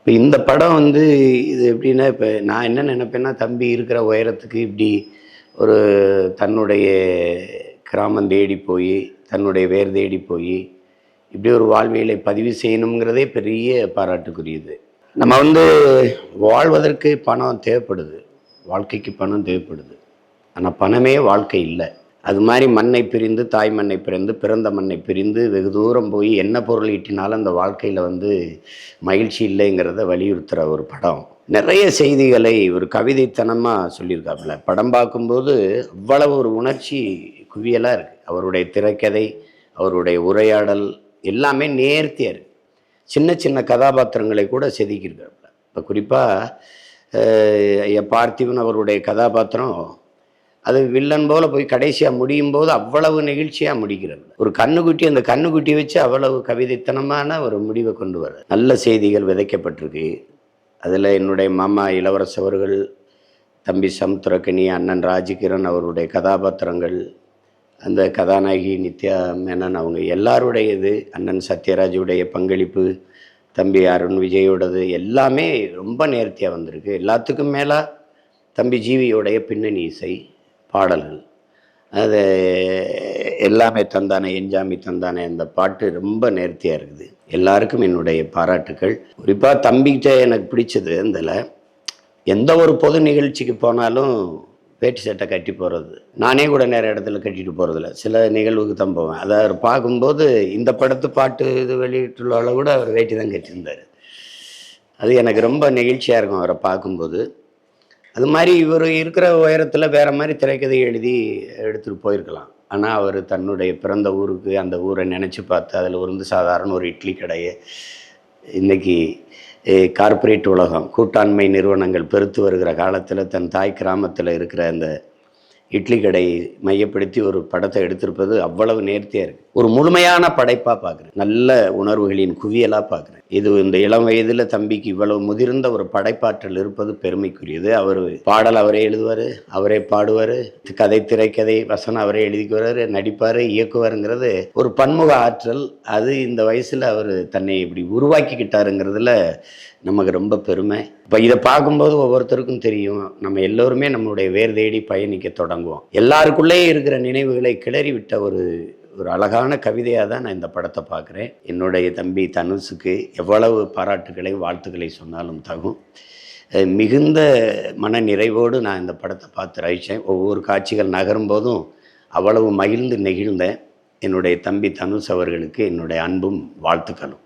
இப்போ இந்த படம் வந்து இது எப்படின்னா, இப்போ நான் என்ன நினைப்பேன்னா, தம்பி இருக்கிற உயரத்துக்கு இப்படி ஒரு தன்னுடைய கிராமம் தேடி போய், தன்னுடைய வேர் தேடி போய், இப்படி ஒரு வாழ்வியலை பதிவு செய்யணுங்கிறதே பெரிய பாராட்டுக்குரியது. நம்ம வந்து வாழ்வதற்கு பணம் தேவைப்படுது. வாழ்க்கைக்கு பணம் தேவைப்படுது. ஆனா பணமே வாழ்க்கை இல்ல. அது மாரி மண்ணை பிரிந்து, தாய் மண்ணை பிரிந்து, பிறந்த மண்ணை பிரிந்து வெகு தூரம் போய் என்ன பொருள் ஈட்டினாலும் அந்த வாழ்க்கையில வந்து மகிழ்ச்சி இல்லைங்கிறத வலியுறுத்துற ஒரு படம். நெறைய செய்திகளை ஒரு கவிதைத்தனமா சொல்லியிருக்காப்புல. படம் பார்க்கும்போது அவ்வளவு ஒரு உணர்ச்சி குவியலா இருக்கு. அவருடைய திரைக்கதை, அவருடைய உரையாடல் எல்லாமே நேர்த்தியா இருக்கு. சின்ன சின்ன கதாபாத்திரங்களை கூட செதுக்கியிருக்காப்புல. இப்போ குறிப்பா ஐயா பார்த்திபன் அவருடைய கதாபாத்திரம் அது வில்லன் போல போய் கடைசியா முடியும் போது அவ்வளவு நெகிழ்ச்சியா முடிக்கிறது. ஒரு கண்ணுக்குட்டி, அந்த கண்ணுக்குட்டி வச்சு அவ்வளவு கவிதைத்தனமான ஒரு முடிவை கொண்டு வர நல்ல செய்திகள் விதைக்கப்பட்டிருக்கு. அதில் என்னுடைய மாமா இளவரசு அவர்கள், தம்பி சமுத்திரக்கனி, அண்ணன் ராஜகிரண் அவருடைய கதாபாத்திரங்கள், அந்த கதாநாயகி நித்யா மேனன் அவங்க எல்லாருடைய இது, அண்ணன் சத்யராஜுடைய பங்களிப்பு, தம்பி அருண் விஜயோடது எல்லாமே ரொம்ப நேர்த்தியாக வந்திருக்கு. எல்லாத்துக்கும் மேலே தம்பி ஜீவியோடைய பின்னணி இசை பாடல்கள் அது எல்லாமே தந்தானே என்ஜாமி தந்தானே அந்த பாட்டு ரொம்ப நேர்த்தியாக இருக்குது. எல்லாருக்கும் என்னுடைய பாராட்டுக்கள். குறிப்பாக தம்பிக்கிட்ட எனக்கு பிடிச்சது இதில் எந்த ஒரு பொது நிகழ்ச்சிக்கு போனாலும் வேட்டி சட்டை கட்டி போகிறது. நானே கூட நிறைய இடத்துல கட்டிட்டு போகிறதில்ல, சில நிகழ்வுக்கு தான் போவேன். அதை அவர் பார்க்கும்போது இந்த படத்து பாட்டு இது வெளியிட்டுள்ள கூட அவர் வேட்டி தான் கட்டியிருந்தார். அது எனக்கு ரொம்ப நெகிழ்ச்சியாக இருக்கும் அவரை பார்க்கும்போது. அது மாதிரி இவர் இருக்கிற உயரத்தில் வேறு மாதிரி திரைக்கதை எழுதி எடுத்துகிட்டு போயிருக்கலாம். ஆனால் அவர் தன்னுடைய பிறந்த ஊருக்கு அந்த ஊரை நினச்சி பார்த்து அதில் வந்து சாதாரண ஒரு இட்லி கடையை இன்றைக்கி கார்ப்பரேட் உலகம் கூட்டாண்மை நிறுவனங்கள் பெருத்து வருகிற காலத்தில் தன் தாய் கிராமத்தில் இருக்கிற அந்த இட்லி கடை மையப்படுத்தி ஒரு படத்தை எடுத்திருப்பது அவ்வளவு நேர்த்தியாக இருக்குது. ஒரு முழுமையான படைப்பாக பார்க்குறேன். நல்ல உணர்வுகளின் குவியலாக பார்க்குறேன். இது இந்த இளம் வயதில் தம்பிக்கு இவ்வளவு முதிர்ந்த ஒரு படைப்பாற்றல் இருப்பது பெருமைக்குரியது. அவர் பாடல் அவரே எழுதுவார், அவரே பாடுவார், கதை திரைக்கதை வசனம் அவரே எழுதிக்குவார், நடிப்பார், இயக்குவாருங்கிறது ஒரு பன்முக ஆற்றல். அது இந்த வயசில் அவர் தன்னை இப்படி உருவாக்கிக்கிட்டாருங்கிறதுல நமக்கு ரொம்ப பெருமை. இப்போ இதை பார்க்கும்போது ஒவ்வொருத்தருக்கும் தெரியும், நம்ம எல்லோருமே நம்மளுடைய வேர் தேடி பயணிக்க தொடங்குவோம். எல்லாருக்குள்ளே இருக்கிற நினைவுகளை கிளறி விட்ட ஒரு அழகான கவிதையாக தான் நான் இந்த படத்தை பார்க்குறேன். என்னுடைய தம்பி தனுஷுக்கு எவ்வளவு பாராட்டுகளை வாழ்த்துக்களை சொன்னாலும் தகும். மிகுந்த மன நிறைவோடு நான் இந்த படத்தை பார்த்து ரசித்தேன். ஒவ்வொரு காட்சிகள் நகரும் போதும் அவ்வளவு மகிழ்ந்து நெகிழ்ந்தேன். என்னுடைய தம்பி தனுஷ் அவர்களுக்கு என்னுடைய அன்பும் வாழ்த்துக்களும்.